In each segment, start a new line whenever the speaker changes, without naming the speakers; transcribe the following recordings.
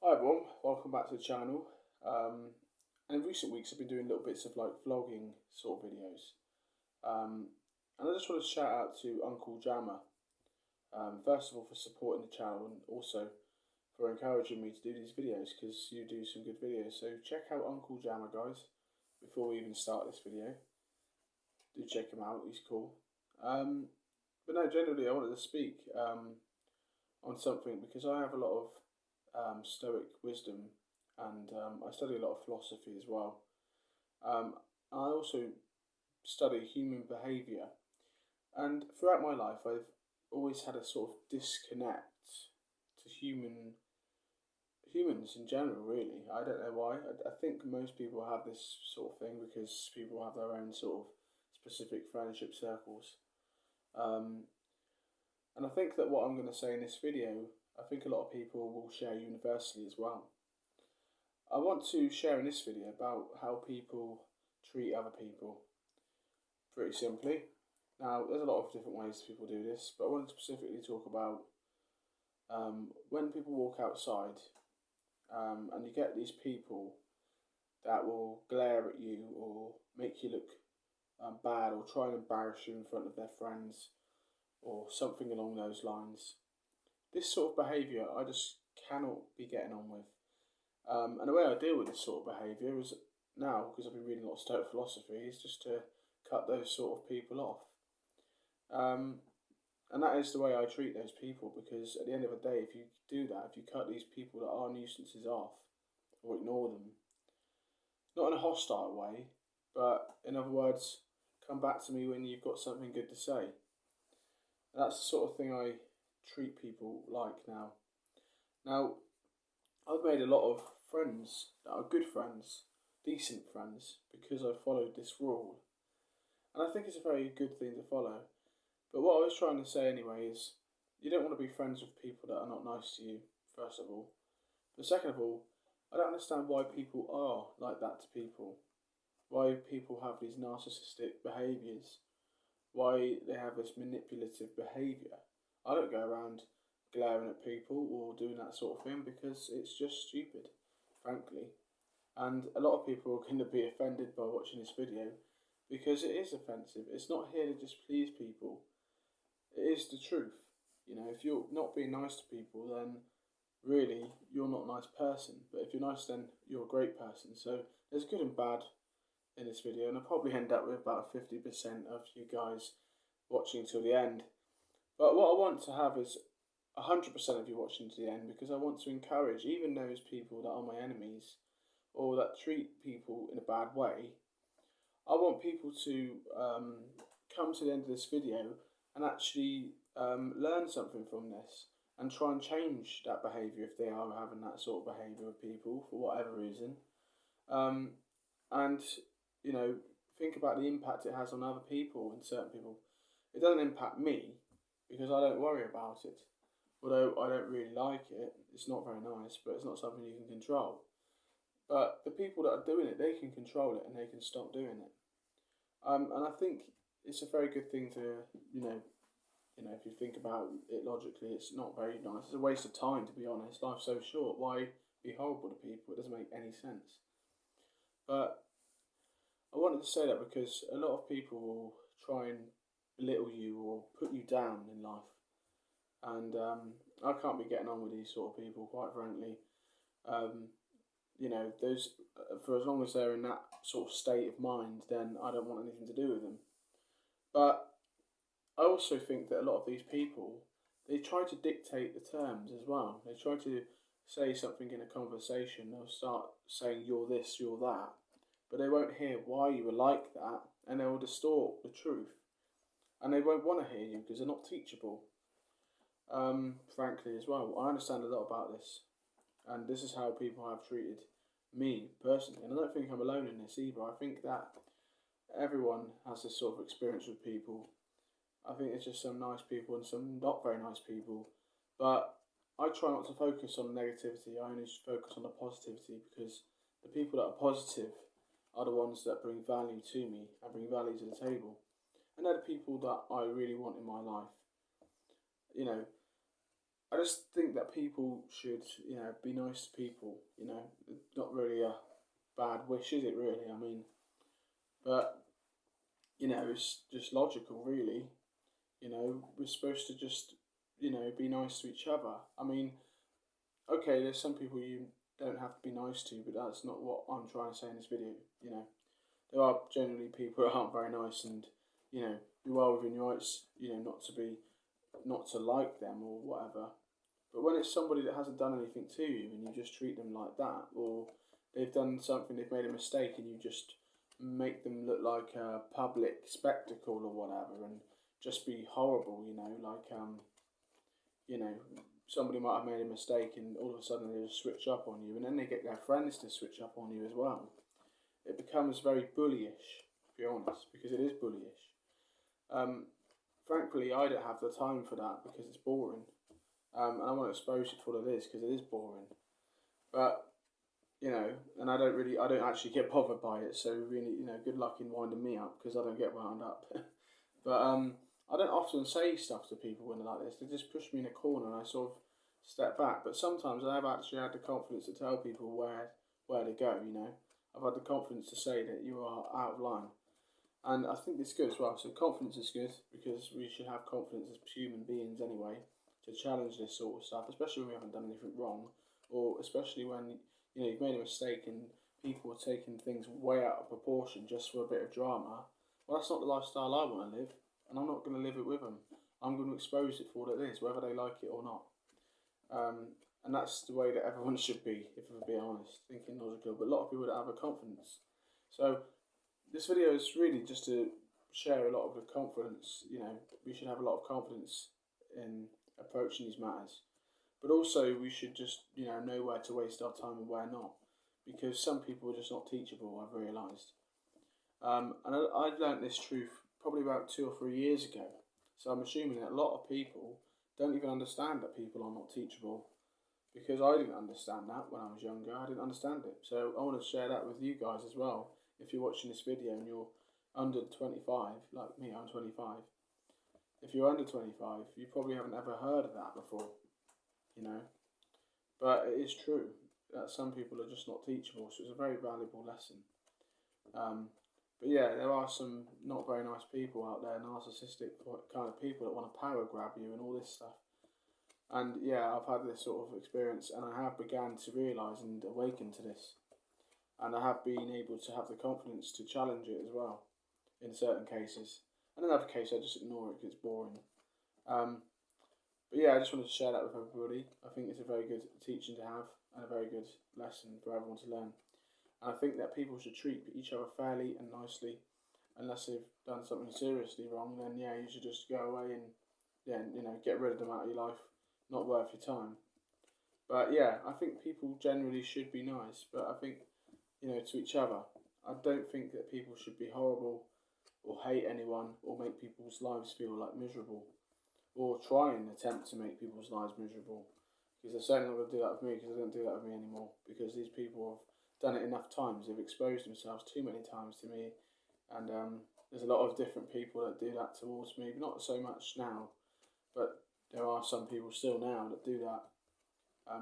Hi everyone, welcome back to the channel. And in recent weeks I've been doing little bits of like vlogging sort of videos. And I just want to shout out to Uncle Jammer, first of all for supporting the channel and also for encouraging me to do these videos because you do some good videos. So check out Uncle Jammer, guys, before we even start this video. Do check him out, he's cool. But no, generally I wanted to speak on something because I have a lot of Stoic wisdom, and I study a lot of philosophy as well. I also study human behaviour, and throughout my life, I've always had a sort of disconnect to humans in general. Really, I don't know why. I think most people have this sort of thing because people have their own sort of specific friendship circles. Um, and I think that what I'm going to say in this video, I think a lot of people will share universally as well. I want to share in this video about how people treat other people, pretty simply. Now, there's a lot of different ways people do this, but I want to specifically talk about when people walk outside and you get these people that will glare at you or make you look bad or try and embarrass you in front of their friends or something along those lines. This sort of behaviour I just cannot be getting on with. And the way I deal with this sort of behaviour is now, because I've been reading a lot of Stoic philosophy, is just to cut those sort of people off. And that is the way I treat those people, because at the end of the day, if you do that, if you cut these people that are nuisances off, or ignore them, not in a hostile way, but in other words, come back to me when you've got something good to say. And that's the sort of thing I treat people like now. Now, I've made a lot of friends that are good friends, decent friends, because I followed this rule. And I think it's a very good thing to follow. But what I was trying to say anyway is, you don't want to be friends with people that are not nice to you, first of all. But second of all, I don't understand why people are like that to people. Why people have these narcissistic behaviours. Why they have this manipulative behaviour. I don't go around glaring at people or doing that sort of thing because it's just stupid, frankly. And a lot of people are going to be offended by watching this video because it is offensive. It's not here to just please people. It is the truth. You know, if you're not being nice to people, then really you're not a nice person. But if you're nice, then you're a great person. So there's good and bad in this video, and I'll probably end up with about 50% of you guys watching till the end. But what I want to have is 100% of you watching to the end, because I want to encourage even those people that are my enemies or that treat people in a bad way. I want people to come to the end of this video and actually learn something from this and try and change that behaviour if they are having that sort of behaviour with people for whatever reason. And, you know, think about the impact it has on other people and certain people. It doesn't impact me because I don't worry about it. Although I don't really like it, it's not very nice, but it's not something you can control. But the people that are doing it, they can control it and they can stop doing it. And I think it's a very good thing to, if you think about it logically, it's not very nice. It's a waste of time, to be honest. Life's so short. Why be horrible to people? It doesn't make any sense. But I wanted to say that because a lot of people will try and belittle you or put you down in life. And I can't be getting on with these sort of people, quite frankly. Those for as long as they're in that sort of state of mind, then I don't want anything to do with them. But I also think that a lot of these people, they try to dictate the terms as well. They try to say something in a conversation. They'll start saying you're this, you're that, but they won't hear why you were like that, and they will distort the truth. And they won't want to hear you because they're not teachable. Frankly, as well, I understand a lot about this, and this is how people have treated me personally, and I don't think I'm alone in this either. I think that everyone has this sort of experience with people. I think it's just some nice people and some not very nice people, but I try not to focus on negativity. I only focus on the positivity, because the people that are positive are the ones that bring value to me and bring value to the table, and they're the people that I really want in my life. You know, I just think that people should, be nice to people. Not really a bad wish, is it? Really, I mean, but it's just logical, really. We're supposed to just, be nice to each other. I mean, okay, there's some people you don't have to be nice to, but that's not what I'm trying to say in this video. There are generally people that aren't very nice, and be well within your rights, not to like them or whatever. But when it's somebody that hasn't done anything to you and you just treat them like that, or they've done something, they've made a mistake, and you just make them look like a public spectacle or whatever, and just be horrible, you know, somebody might have made a mistake and all of a sudden they just switch up on you, and then they get their friends to switch up on you as well. It becomes very bullyish, to be honest, because it is bullyish. Frankly, I don't have the time for that because it's boring. And I want to expose it for what it is because it is boring. But, and I don't actually get bothered by it. So really, good luck in winding me up because I don't get wound up. But I don't often say stuff to people when they're like this. They just push me in a corner and I sort of step back. But sometimes I have actually had the confidence to tell people where to go, I've had the confidence to say that you are out of line. And I think it's good as well. So confidence is good because we should have confidence as human beings anyway to challenge this sort of stuff, especially when we haven't done anything wrong, or especially when you've made a mistake and people are taking things way out of proportion just for a bit of drama. Well, that's not the lifestyle I want to live, and I'm not going to live it with them. I'm going to expose it for what it is, whether they like it or not. And that's the way that everyone should be, if we're being honest, thinking logical. But a lot of people don't have a confidence. So this video is really just to share a lot of the confidence. We should have a lot of confidence in approaching these matters. But also we should just, know where to waste our time and where not. Because some people are just not teachable, I've realised. And I learnt this truth probably about 2 or 3 years ago. So I'm assuming that a lot of people don't even understand that people are not teachable. Because I didn't understand that when I was younger. I didn't understand it. So I want to share that with you guys as well. If you're watching this video and you're under 25, like me, I'm 25. If you're under 25, you probably haven't ever heard of that before, But it is true that some people are just not teachable, so it's a very valuable lesson. But yeah, there are some not very nice people out there, narcissistic kind of people that want to power grab you and all this stuff. And yeah, I've had this sort of experience, and I have begun to realise and awaken to this. And I have been able to have the confidence to challenge it as well, in certain cases. And in other cases, I just ignore it because it's boring. But yeah, I just wanted to share that with everybody. I think it's a very good teaching to have, and a very good lesson for everyone to learn. And I think that people should treat each other fairly and nicely, unless they've done something seriously wrong. Then yeah, you should just go away and get rid of them out of your life. Not worth your time. But yeah, I think people generally should be nice. But I think to each other. I don't think that people should be horrible or hate anyone or make people's lives feel like miserable or try and attempt to make people's lives miserable. Because they're certainly not going to do that with me because they don't do that with me anymore. Because these people have done it enough times. They've exposed themselves too many times to me. And there's a lot of different people that do that towards me. Not so much now, but there are some people still now that do that.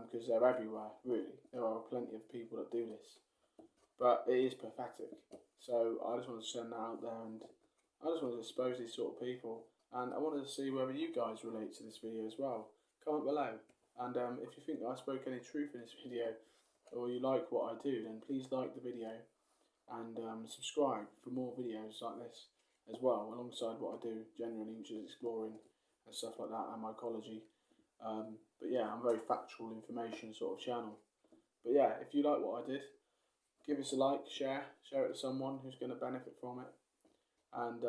Because they're everywhere, really. There are plenty of people that do this. But it is pathetic. So I just wanted to send that out there, and I just wanted to expose these sort of people. And I wanted to see whether you guys relate to this video as well. Comment below. And if you think that I spoke any truth in this video, or you like what I do, then please like the video and subscribe for more videos like this as well, alongside what I do generally, which is exploring and stuff like that, and mycology. But yeah, I'm a very factual information sort of channel. But yeah, if you like what I did, give us a like, share it to someone who's going to benefit from it. And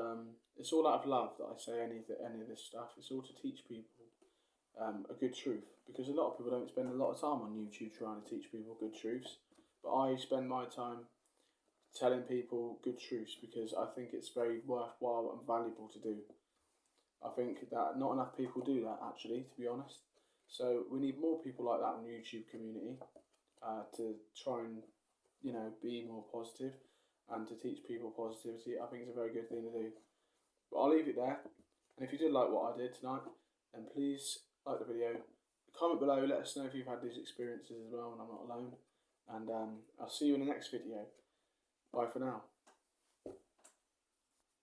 it's all out of love that I say any of this stuff. It's all to teach people a good truth. Because a lot of people don't spend a lot of time on YouTube trying to teach people good truths. But I spend my time telling people good truths because I think it's very worthwhile and valuable to do. I think that not enough people do that, actually, to be honest. So we need more people like that in the YouTube community to try and be more positive and to teach people positivity. I think it's a very good thing to do. But I'll leave it there. And if you did like what I did tonight, then please like the video, comment below, let us know if you've had these experiences as well and I'm not alone. And I'll see you in the next video. Bye for now.